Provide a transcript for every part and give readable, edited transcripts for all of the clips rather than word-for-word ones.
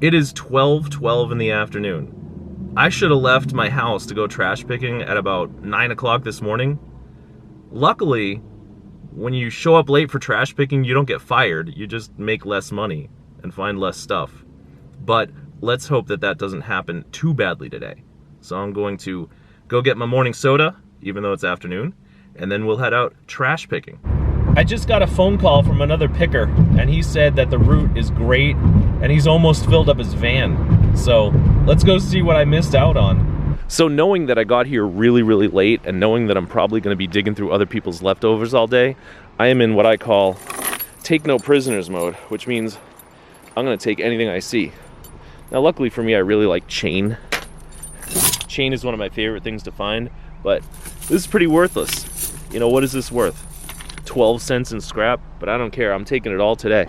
It is 12:12 in the afternoon. I should have left my house to go trash picking at about 9 o'clock this morning. Luckily, when you show up late for trash picking, you don't get fired. You just make less money and find less stuff. But let's hope that that doesn't happen too badly today. So I'm going to go get my morning soda, even though it's afternoon, and then we'll head out trash picking. I just got a phone call from another picker, and he said that the route is great, and he's almost filled up his van. So let's go see what I missed out on. So knowing that I got here really, really late, and knowing that I'm probably going to be digging through other people's leftovers all day, I am in what I call take no prisoners mode, which means I'm going to take anything I see. Now luckily for me, I really like chain. Chain is one of my favorite things to find, but this is pretty worthless. You know, what is this worth? 12 cents in scrap, but I don't care. I'm taking it all today.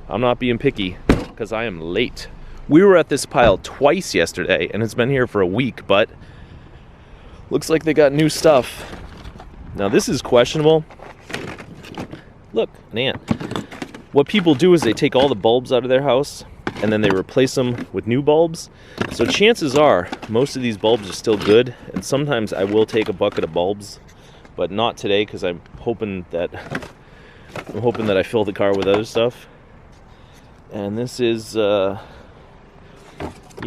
I'm not being picky because I am late. We were at this pile twice yesterday, and it's been here for a week, but looks like they got new stuff. Now this is questionable. Look, an ant. What people do is they take all the bulbs out of their house and then they replace them with new bulbs. So chances are most of these bulbs are still good, and sometimes I will take a bucket of bulbs, but not today because I'm hoping that I fill the car with other stuff. And this is you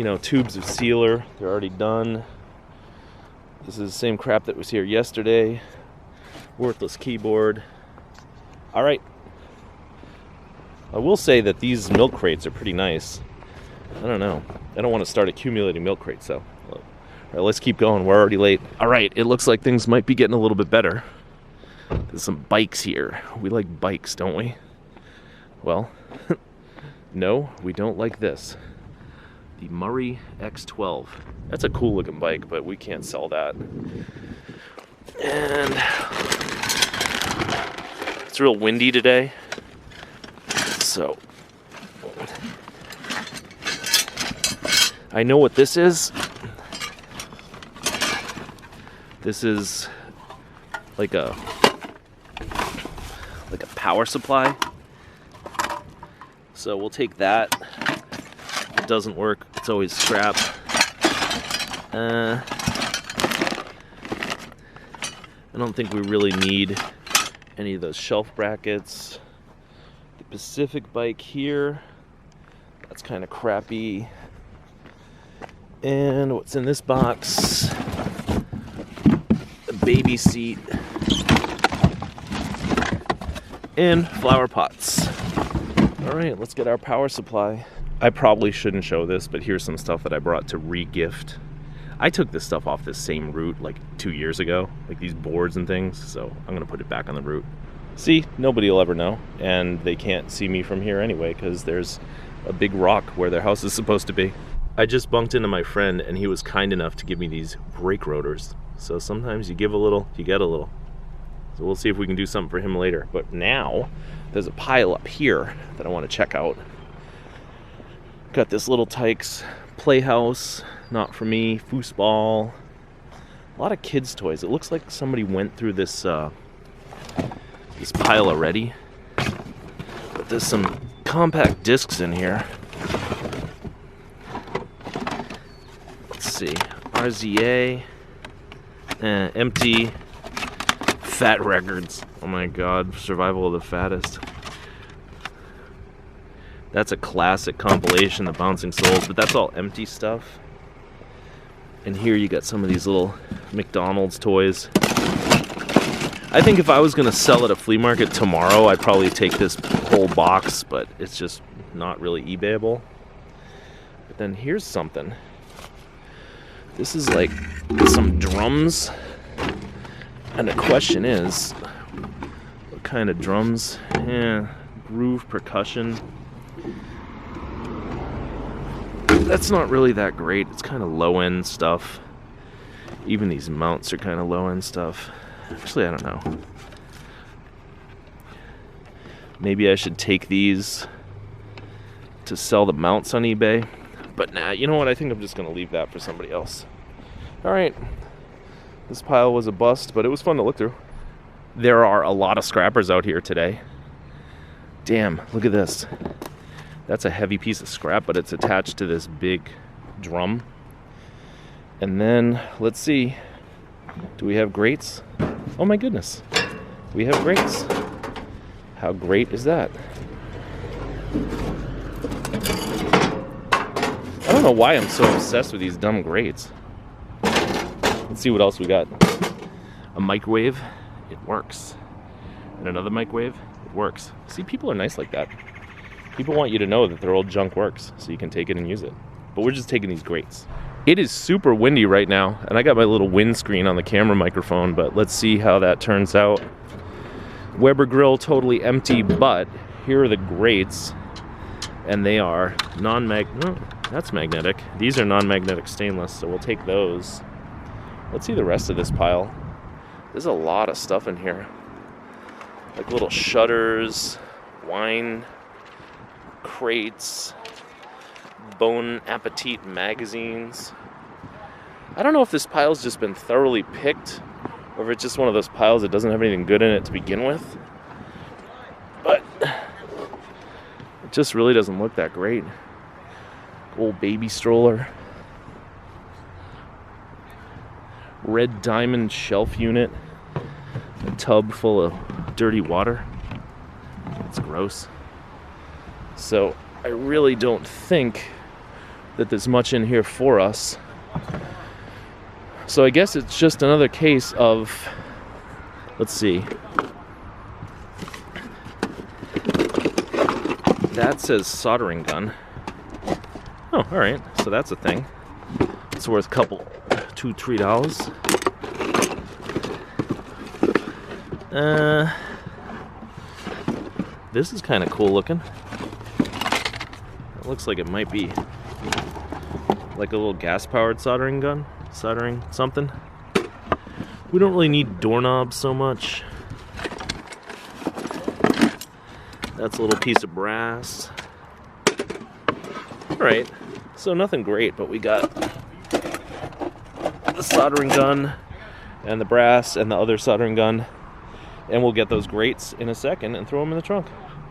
know, tubes of sealer. They're already done. This is the same crap that was here yesterday. Worthless keyboard. All right. I will say that these milk crates are pretty nice. I don't know. I don't want to start accumulating milk crates, though. All right, let's keep going. We're already late. All right, it looks like things might be getting a little bit better. There's some bikes here. We like bikes, don't we? Well, no, we don't like this. The Murray X12. That's a cool looking bike, but we can't sell that. And it's real windy today. So I know what this is. This is like a power supply. So we'll take that. If it doesn't work, it's always scrap. I don't think we really need any of those shelf brackets. The Pacific bike here, that's kind of crappy. And what's in this box? A baby seat and flower pots. All right, let's get our power supply. I probably shouldn't show this, but here's some stuff that I brought to re-gift. I took this stuff off this same route like 2 years ago, like these boards and things, so I'm gonna put it back on the route. See, nobody will ever know, and they can't see me from here anyway because there's a big rock where their house is supposed to be. I just bumped into my friend, and he was kind enough to give me these brake rotors. So sometimes you give a little, you get a little. So we'll see if we can do something for him later. But now, there's a pile up here that I want to check out. Got this little Tykes playhouse, not for me, foosball. A lot of kids' toys. It looks like somebody went through this this pile already. But there's some compact discs in here. Let's see. RZA. Empty. Fat records. Oh my god. Survival of the Fattest. That's a classic compilation, The Bouncing Souls, but that's all empty stuff. And here you got some of these little McDonald's toys. I think if I was going to sell at a flea market tomorrow, I'd probably take this whole box, but it's just not really eBayable. But then here's something. This is like some drums. And the question is, what kind of drums? Groove percussion. That's not really that great. It's kind of low-end stuff. Even these mounts are kind of low-end stuff. Actually, I don't know. Maybe I should take these to sell the mounts on eBay. But nah, you know what? I think I'm just going to leave that for somebody else. Alright. This pile was a bust, but it was fun to look through. There are a lot of scrappers out here today. Damn, look at this. That's a heavy piece of scrap, but it's attached to this big drum. And then, let's see, do we have grates? Oh my goodness, we have grates. How great is that? I don't know why I'm so obsessed with these dumb grates. Let's see what else we got. A microwave, it works. And another microwave, it works. See, people are nice like that. People want you to know that their old junk works, so you can take it and use it. But we're just taking these grates. It is super windy right now, and I got my little windscreen on the camera microphone, but let's see how that turns out. Weber grill totally empty, but here are the grates, and they are that's magnetic. These are non-magnetic stainless, so we'll take those. Let's see the rest of this pile. There's a lot of stuff in here. Like little shutters, wine crates, Bon Appetit magazines. I don't know if this pile's just been thoroughly picked, or if it's just one of those piles that doesn't have anything good in it to begin with. But it just really doesn't look that great. Old baby stroller. Red diamond shelf unit. A tub full of dirty water. It's gross. So I really don't think that there's much in here for us. So I guess it's just another case of, let's see. That says soldering gun. Oh, all right. So that's a thing. It's worth a couple, $2-3. This is kind of cool looking. It looks like it might be like a little gas-powered soldering gun, soldering something. We don't really need doorknobs so much. That's a little piece of brass. All right, so nothing great, but we got the soldering gun and the brass and the other soldering gun, and we'll get those grates in a second and throw them in the trunk.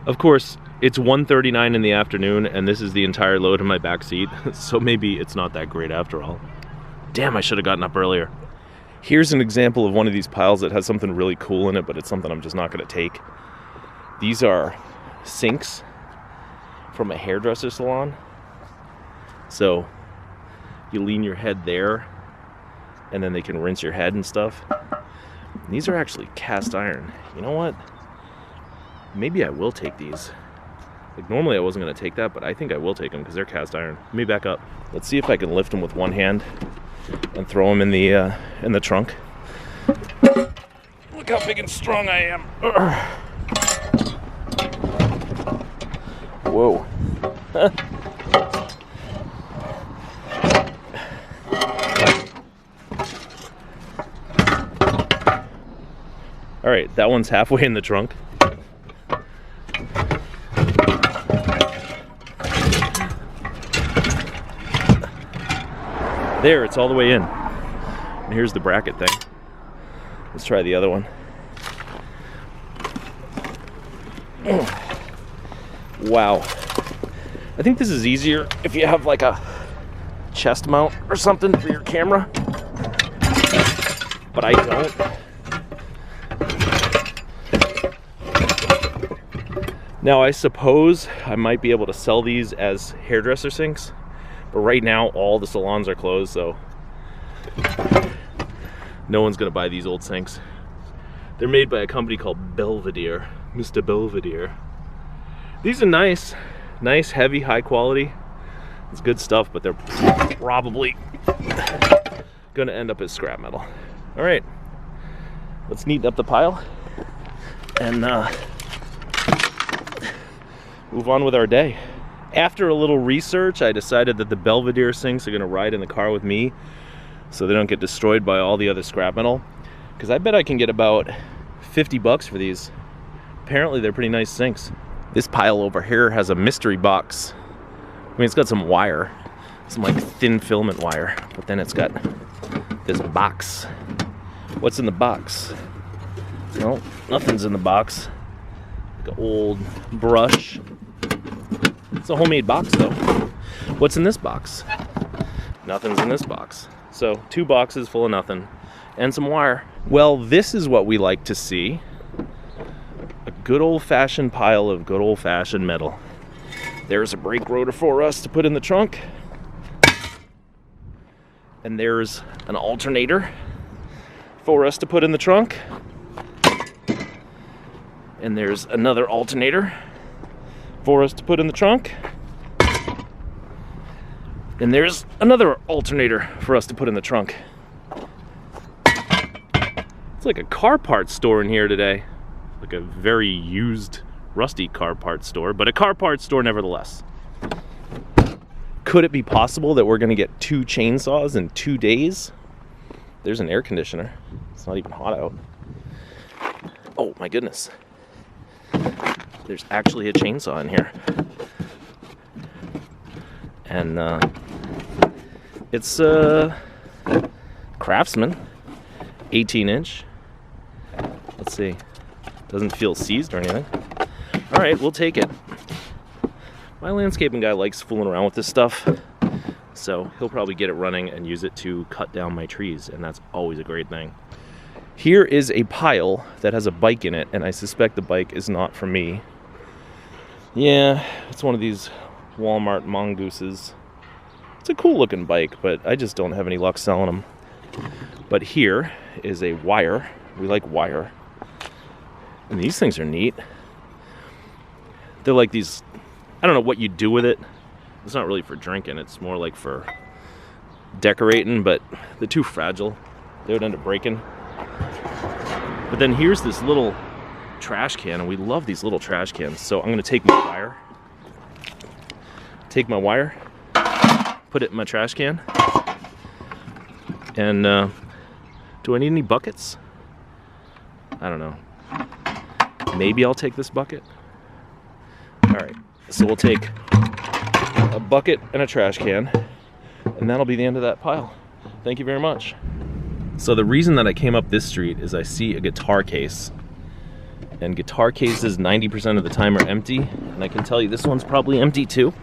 Of course, it's 1:39 in the afternoon, and this is the entire load in my back seat, so maybe it's not that great after all. Damn, I should have gotten up earlier. Here's an example of one of these piles that has something really cool in it, but it's something I'm just not going to take. These are sinks from a hairdresser salon. So you lean your head there, and then they can rinse your head and stuff. And these are actually cast iron. You know what? Maybe I will take these. Like, normally I wasn't going to take that, but I think I will take them because they're cast iron. Let me back up. Let's see if I can lift them with one hand and throw them in the trunk. Look how big and strong I am. Whoa. All right, that one's halfway in the trunk. There, it's all the way in. And here's the bracket thing. Let's try the other one. Wow. I think this is easier if you have like a chest mount or something for your camera. But I don't. Now, I suppose I might be able to sell these as hairdresser sinks, but right now all the salons are closed, so no one's gonna buy these old sinks. They're made by a company called Belvedere, Mr. Belvedere. These are nice, heavy, high quality. It's good stuff, but they're probably gonna end up as scrap metal. All right, let's neaten up the pile and move on with our day. After a little research, I decided that the Belvedere sinks are gonna ride in the car with me so they don't get destroyed by all the other scrap metal. Because I bet I can get about 50 bucks for these. Apparently they're pretty nice sinks. This pile over here has a mystery box. I mean, it's got some wire, some like thin filament wire, but then it's got this box. What's in the box? No, nothing's in the box. Like an old brush. It's a homemade box though. What's in this box? Nothing's in this box. So 2 boxes full of nothing and some wire. Well, this is what we like to see. A good old-fashioned pile of good old-fashioned metal. There's a brake rotor for us to put in the trunk. And there's an alternator for us to put in the trunk. And there's another alternator for us to put in the trunk. And there's another alternator for us to put in the trunk. It's like a car parts store in here today. Like a very used, rusty car parts store, but a car parts store nevertheless. Could it be possible that we're gonna get 2 chainsaws in 2 days? There's an air conditioner. It's not even hot out. Oh my goodness. There's actually a chainsaw in here. And it's a Craftsman, 18-inch. Let's see. Doesn't feel seized or anything. All right, we'll take it. My landscaping guy likes fooling around with this stuff, so he'll probably get it running and use it to cut down my trees, and that's always a great thing. Here is a pile that has a bike in it, and I suspect the bike is not for me. Yeah, it's one of these Walmart mongooses. It's a cool looking bike, but I just don't have any luck selling them. But here is a wire. We like wire. And these things are neat. They're like these, I don't know what you do with it. It's not really for drinking, it's more like for decorating, but they're too fragile. They would end up breaking. But then here's this little trash can, and we love these little trash cans. So I'm gonna take my wire, put it in my trash can, and do I need any buckets? I don't know. Maybe I'll take this bucket. All right, so we'll take a bucket and a trash can, and that'll be the end of that pile. Thank you very much. So the reason that I came up this street is I see a guitar case, and guitar cases 90% of the time are empty, and I can tell you this one's probably empty too.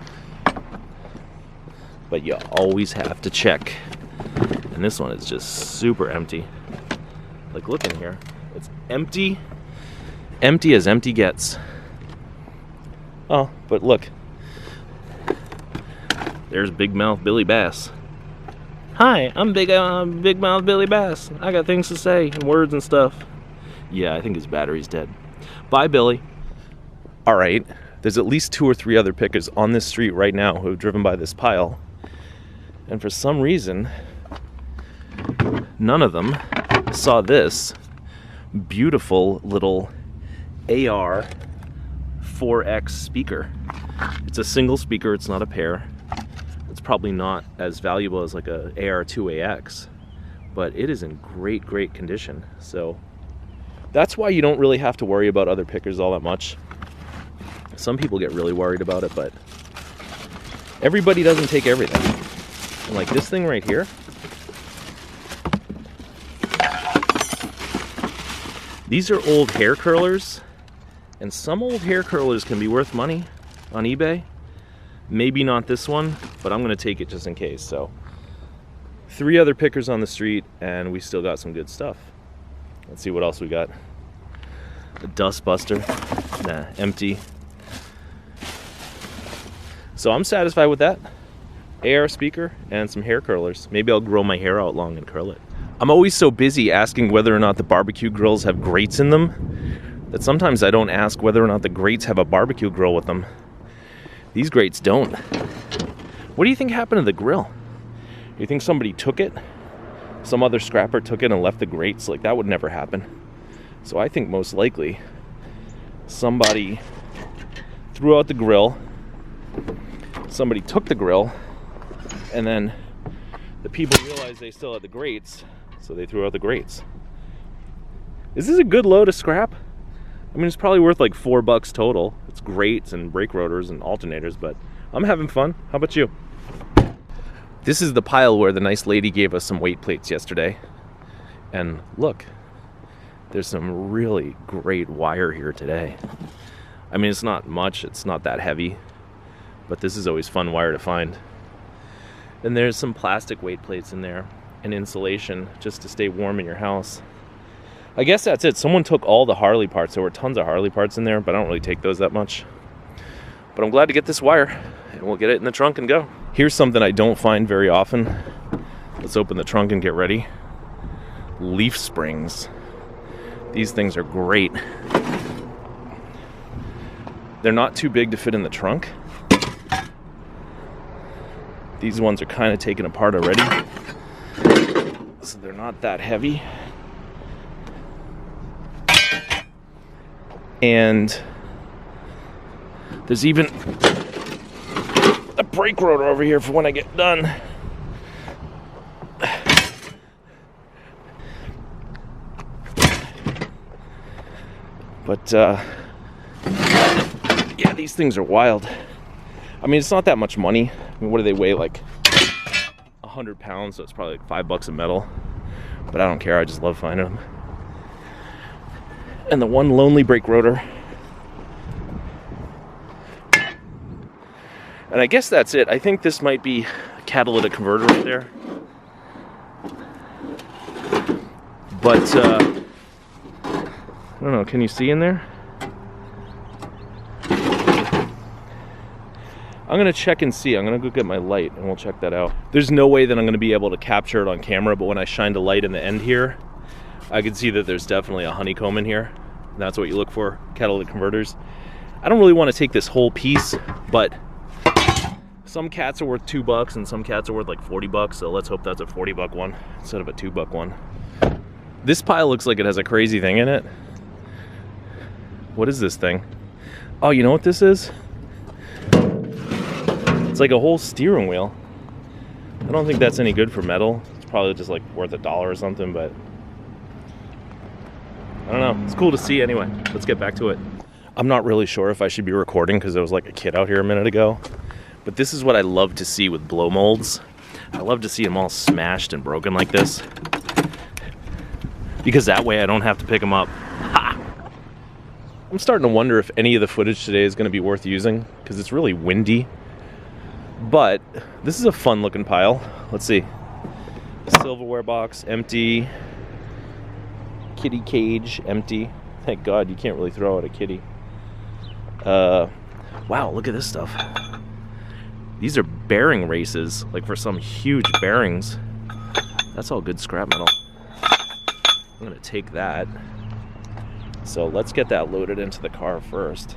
But you always have to check, and this one is just super empty. Like, look in here, it's empty. Empty as empty gets. Oh, but look. There's Big Mouth Billy Bass. Hi, I'm Big Mouth Billy Bass. I got things to say and words and stuff. Yeah, I think his battery's dead. Bye, Billy. All right, there's at least 2 or 3 other pickers on this street right now who have driven by this pile. And for some reason, none of them saw this beautiful little AR 4X speaker. It's a single speaker, it's not a pair. It's probably not as valuable as like a AR2AX, but it is in great condition. So that's why you don't really have to worry about other pickers all that much. Some people get really worried about it, but everybody doesn't take everything. And like this thing right here, these are old hair curlers. And some old hair curlers can be worth money on eBay. Maybe not this one, but I'm gonna take it just in case. So 3 other pickers on the street, and we still got some good stuff. Let's see what else we got. A dust buster, nah, empty. So I'm satisfied with that. AR speaker and some hair curlers. Maybe I'll grow my hair out long and curl it. I'm always so busy asking whether or not the barbecue grills have grates in them that sometimes I don't ask whether or not the grates have a barbecue grill with them. These grates don't. What do you think happened to the grill? You think somebody took it? Some other scrapper took it and left the grates? Like, that would never happen. So I think most likely somebody threw out the grill, somebody took the grill, and then the people realized they still had the grates, so they threw out the grates. Is this a good load of scrap? I mean, it's probably worth like $4 total. It's grates and brake rotors and alternators, but I'm having fun. How about you? This is the pile where the nice lady gave us some weight plates yesterday. And look, there's some really great wire here today. I mean, it's not much, it's not that heavy, but this is always fun wire to find. And there's some plastic weight plates in there and insulation just to stay warm in your house. I guess that's it. Someone took all the Harley parts. There were tons of Harley parts in there, but I don't really take those that much. But I'm glad to get this wire, and we'll get it in the trunk and go. Here's something I don't find very often. Let's open the trunk and get ready. Leaf springs. These things are great. They're not too big to fit in the trunk. These ones are kind of taken apart already, so they're not that heavy. And there's even a brake rotor over here for when I get done. But yeah, these things are wild. I mean, it's not that much money. I mean, what do they weigh? Like 100 pounds, so it's probably like $5 a metal. But I don't care, I just love finding them. And the one lonely brake rotor. And I guess that's it. I think this might be a catalytic converter right there. But, I don't know, can you see in there? I'm gonna check and see. I'm gonna go get my light and we'll check that out. There's no way that I'm gonna be able to capture it on camera, but when I shined a light in the end here, I can see that there's definitely a honeycomb in here. That's what you look for, catalytic converters. I don't really want to take this whole piece, but some cats are worth $2 and some cats are worth like 40 bucks, so let's hope that's a 40-buck one instead of a $2 one. This pile looks like it has a crazy thing in it. What is this thing? Oh, you know what this is? It's like a whole steering wheel. I don't think that's any good for metal. It's probably just like worth $1 or something, but I don't know. It's cool to see anyway. Let's get back to it. I'm not really sure if I should be recording because there was like a kid out here a minute ago, but this is what I love to see with blow molds. I love to see them all smashed and broken like this, because that way I don't have to pick them up. Ha! I'm starting to wonder if any of the footage today is going to be worth using because it's really windy. But this is a fun looking pile. Let's see. Silverware box, empty. Kitty cage, empty. Thank God you can't really throw out a kitty. Wow, look at this stuff. These are bearing races, like for some huge bearings. That's all good scrap metal. I'm gonna take that. So let's get that loaded into the car first.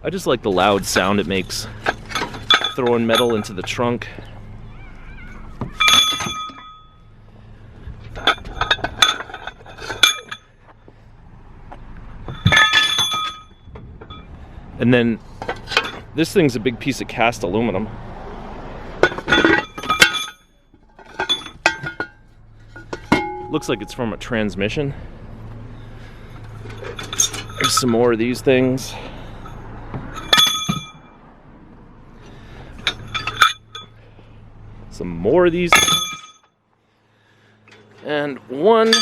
I just like the loud sound it makes throwing metal into the trunk. And then this thing's a big piece of cast aluminum. Looks like it's from a transmission. There's some more of these things. Some more of these. And one,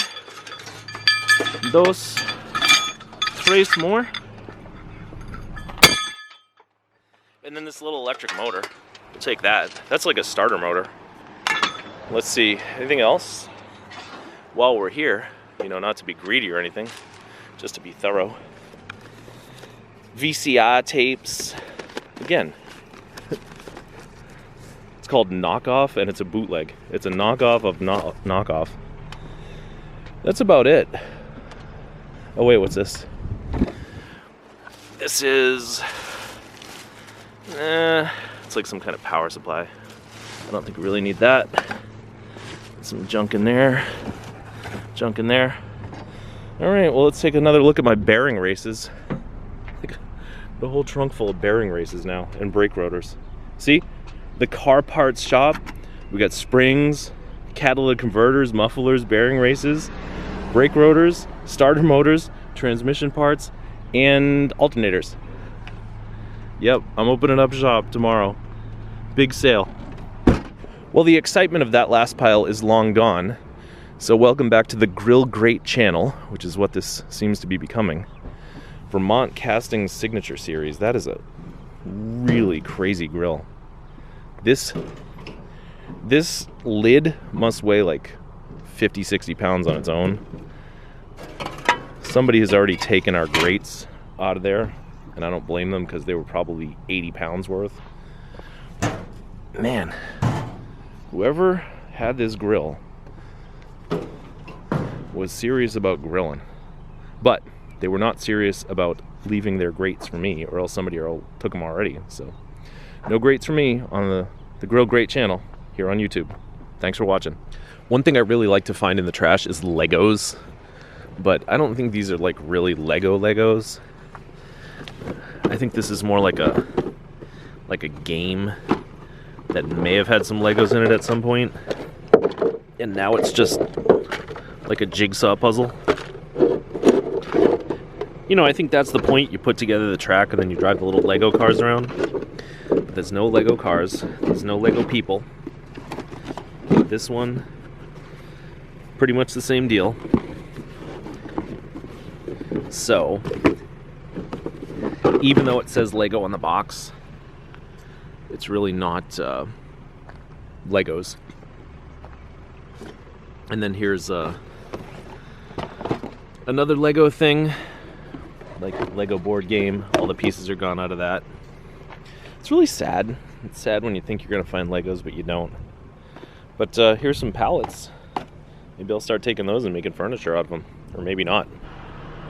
dos, tres more. And then this little electric motor. We'll take that. That's like a starter motor. Let's see, anything else? While we're here, you know, not to be greedy or anything, just to be thorough. VCI tapes. Again, it's called Knockoff and it's a bootleg. It's a knockoff of knockoff. That's about it. Oh wait, what's this? This is... it's like some kind of power supply. I don't think we really need that. Some junk in there. Junk in there. Alright, well let's take another look at my bearing races. The whole trunk full of bearing races now, and brake rotors. See? The car parts shop. We got springs, catalytic converters, mufflers, bearing races, brake rotors, starter motors, transmission parts, and alternators. Yep, I'm opening up shop tomorrow. Big sale. Well, Well, the excitement of that last pile is long gone. So welcome back to the Grill Great channel, which is what this seems to be becoming. Vermont Casting Signature Series. That is a really crazy grill. This lid must weigh like 50, 60 pounds on its own. Somebody has already taken our grates out of there, and I don't blame them because they were probably 80 pounds worth. Man, whoever had this grill was serious about grilling, but they were not serious about leaving their grates for me, or else somebody took them already. So no grates for me on the Grill Great channel here on YouTube. Thanks for watching. One thing I really like to find in the trash is Legos, but I don't think these are like really Legos. I think this is more like a game that may have had some Legos in it at some point, and now it's just like a jigsaw puzzle. You know, I think that's the point. You put together the track and then you drive the little Lego cars around. But there's no Lego cars. There's no Lego people. This one, pretty much the same deal. So, even though it says Lego on the box, it's really not Legos. And then here's another Lego thing, like Lego board game. All the pieces are gone out of that. It's really sad. It's sad when you think you're gonna find Legos, but you don't. But here's some pallets. Maybe I'll start taking those and making furniture out of them, or maybe not.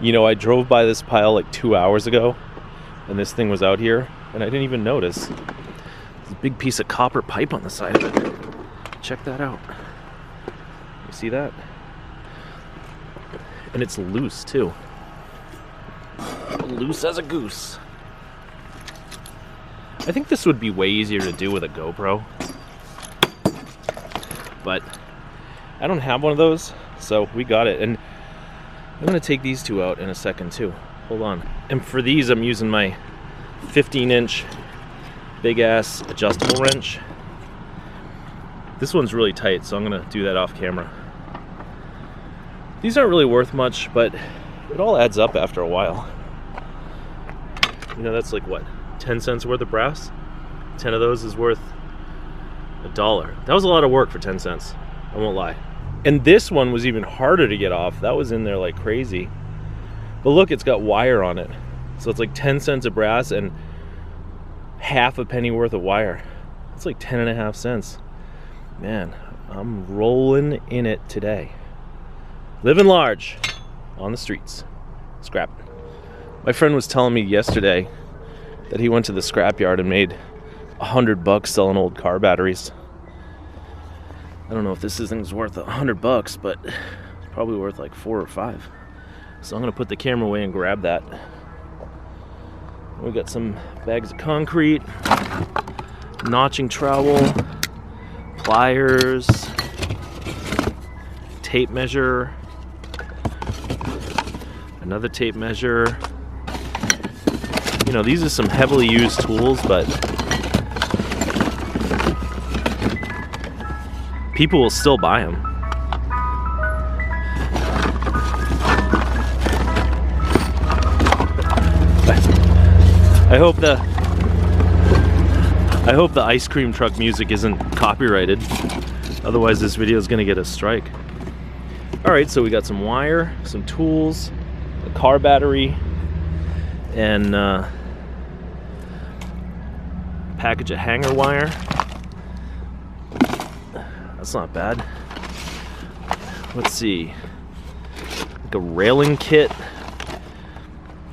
You know, I drove by this pile like 2 hours ago, and this thing was out here, and I didn't even notice. There's a big piece of copper pipe on the side of it. Check that out. You see that? And it's loose too. Loose as a goose. I think this would be way easier to do with a GoPro, but I don't have one of those, so we got it. And I'm gonna take these two out in a second too. Hold on. And for these, I'm using my 15-inch big ass adjustable wrench. This one's really tight, so I'm gonna do that off camera. These aren't really worth much, but it all adds up after a while. You know, that's like what, 10 cents worth of brass? 10 of those is worth $1. That was a lot of work for 10 cents, I won't lie. And this one was even harder to get off. That was in there like crazy. But look, it's got wire on it. So it's like 10 cents of brass and half a penny worth of wire. It's like 10.5 cents. Man, I'm rolling in it today. Living large on the streets. Scrap. My friend was telling me yesterday that he went to the scrapyard and made $100 selling old car batteries. I don't know if this thing's worth $100, but it's probably worth like 4 or 5. So I'm gonna put the camera away and grab that. We got some bags of concrete, notching trowel, pliers, tape measure, another tape measure. You know, these are some heavily used tools, but people will still buy them. I hope the ice cream truck music isn't copyrighted. Otherwise this video is gonna get a strike. Alright, so we got some wire, some tools, a car battery, and package of hanger wire. That's not bad. Let's see. Like a railing kit.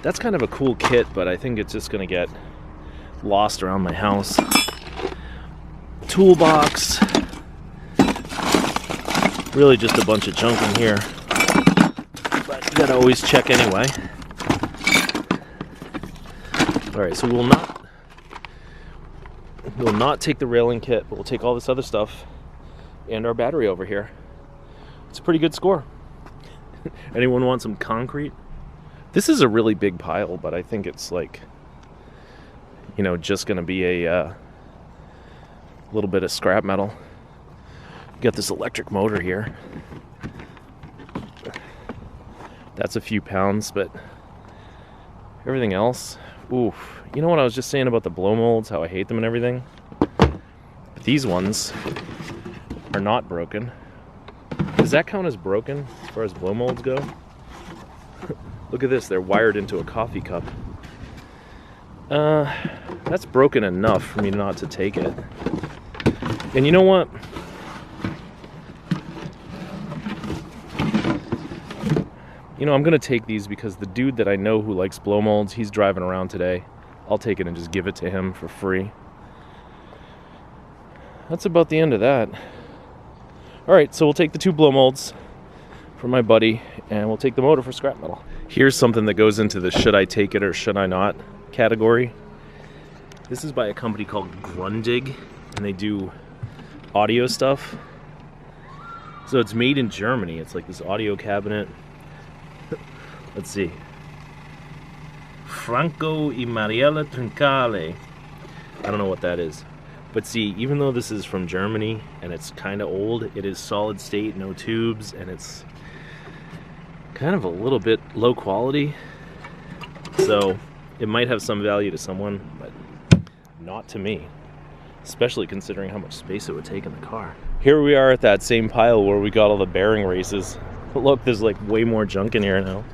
That's kind of a cool kit, but I think it's just gonna get lost around my house. Toolbox. Really just a bunch of junk in here, but you gotta always check anyway. Alright, so we'll not take the railing kit, but we'll take all this other stuff and our battery over here. It's a pretty good score. Anyone want some concrete? This is a really big pile, but I think it's like, you know, just gonna be a little bit of scrap metal. Got this electric motor here. That's a few pounds, but everything else, oof. You know what I was just saying about the blow molds, how I hate them and everything? But these ones are not broken. Does that count as broken as far as blow molds go? Look at this, they're wired into a coffee cup. That's broken enough for me not to take it. And you know what? You know, I'm gonna take these because the dude that I know who likes blow molds, he's driving around today. I'll take it and just give it to him for free. That's about the end of that. Alright, so we'll take the 2 blow molds for my buddy, and we'll take the motor for scrap metal. Here's something that goes into the should I take it or should I not category. This is by a company called Grundig, and they do audio stuff. So it's made in Germany. It's like this audio cabinet. Let's see. Franco y Mariella Trincale. I don't know what that is. But see, even though this is from Germany and it's kind of old, it is solid state, no tubes, and it's kind of a little bit low quality. So it might have some value to someone, but not to me. Especially considering how much space it would take in the car. Here we are at that same pile where we got all the bearing races. But look, there's like way more junk in here now.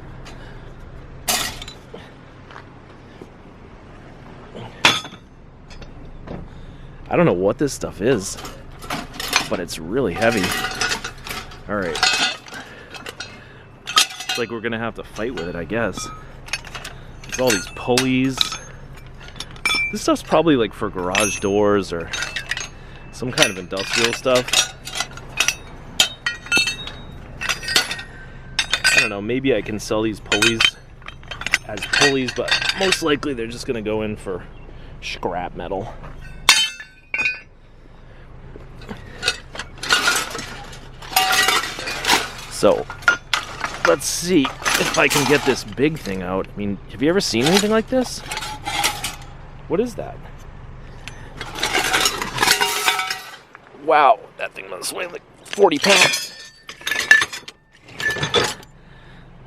I don't know what this stuff is, but it's really heavy. All right. It's like we're gonna have to fight with it, I guess. There's all these pulleys. This stuff's probably like for garage doors or some kind of industrial stuff. I don't know, maybe I can sell these pulleys as pulleys, but most likely they're just gonna go in for scrap metal. So, let's see if I can get this big thing out. I mean, have you ever seen anything like this? What is that? Wow, that thing must weigh like 40 pounds.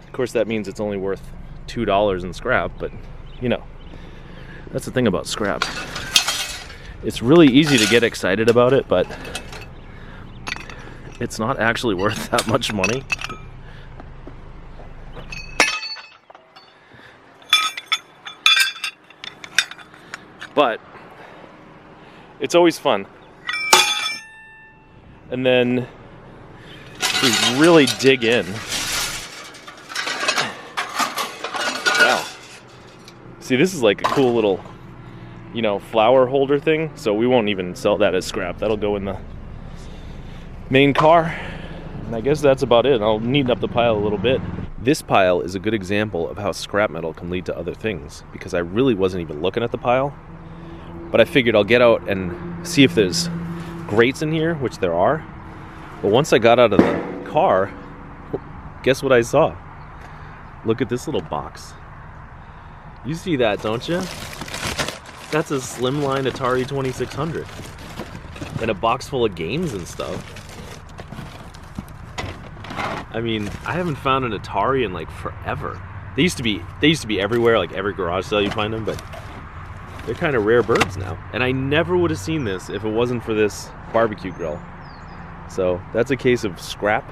Of course, that means it's only worth $2 in scrap, but, you know, that's the thing about scrap. It's really easy to get excited about it, but it's not actually worth that much money. But it's always fun. And then we really dig in. Wow. See, this is like a cool little, you know, flower holder thing. So we won't even sell that as scrap. That'll go in the main car. And I guess that's about it. I'll neaten up the pile a little bit. This pile is a good example of how scrap metal can lead to other things, because I really wasn't even looking at the pile, but I figured I'll get out and see if there's grates in here, which there are. But once I got out of the car, guess what I saw? Look at this little box. You see that, don't you? That's a slimline Atari 2600 and a box full of games and stuff. I mean, I haven't found an Atari in like forever. They used to be everywhere, like every garage sale you find them, but they're kind of rare birds now. And I never would have seen this if it wasn't for this barbecue grill. So that's a case of scrap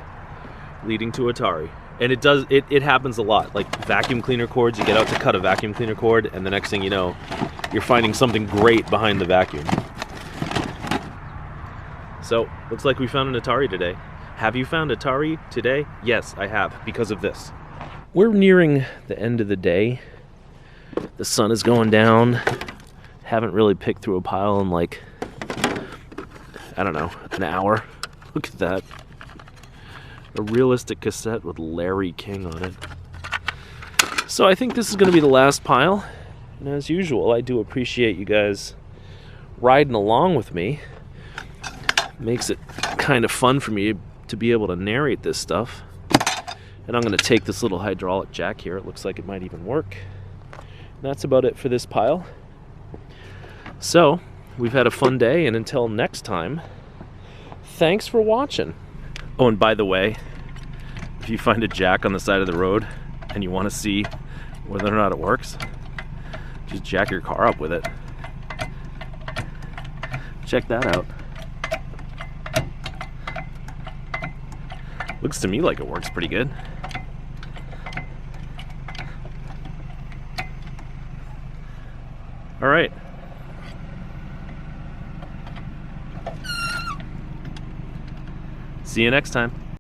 leading to Atari. And it happens a lot. Like vacuum cleaner cords, you get out to cut a vacuum cleaner cord, and the next thing you know, you're finding something great behind the vacuum. So, looks like we found an Atari today. Have you found Atari today? Yes, I have, because of this. We're nearing the end of the day. The sun is going down. Haven't really picked through a pile in like, I don't know, an hour. Look at that. A realistic cassette with Larry King on it. So I think this is going to be the last pile. And as usual, I do appreciate you guys riding along with me. Makes it kind of fun for me to be able to narrate this stuff. And I'm going to take this little hydraulic jack here. It looks like it might even work. And that's about it for this pile. So, we've had a fun day, and until next time, Thanks for watching. Oh, and by the way, if you find a jack on the side of the road and you want to see whether or not it works, just jack your car up with it. Check that out. Looks to me like it works pretty good. All right. See you next time.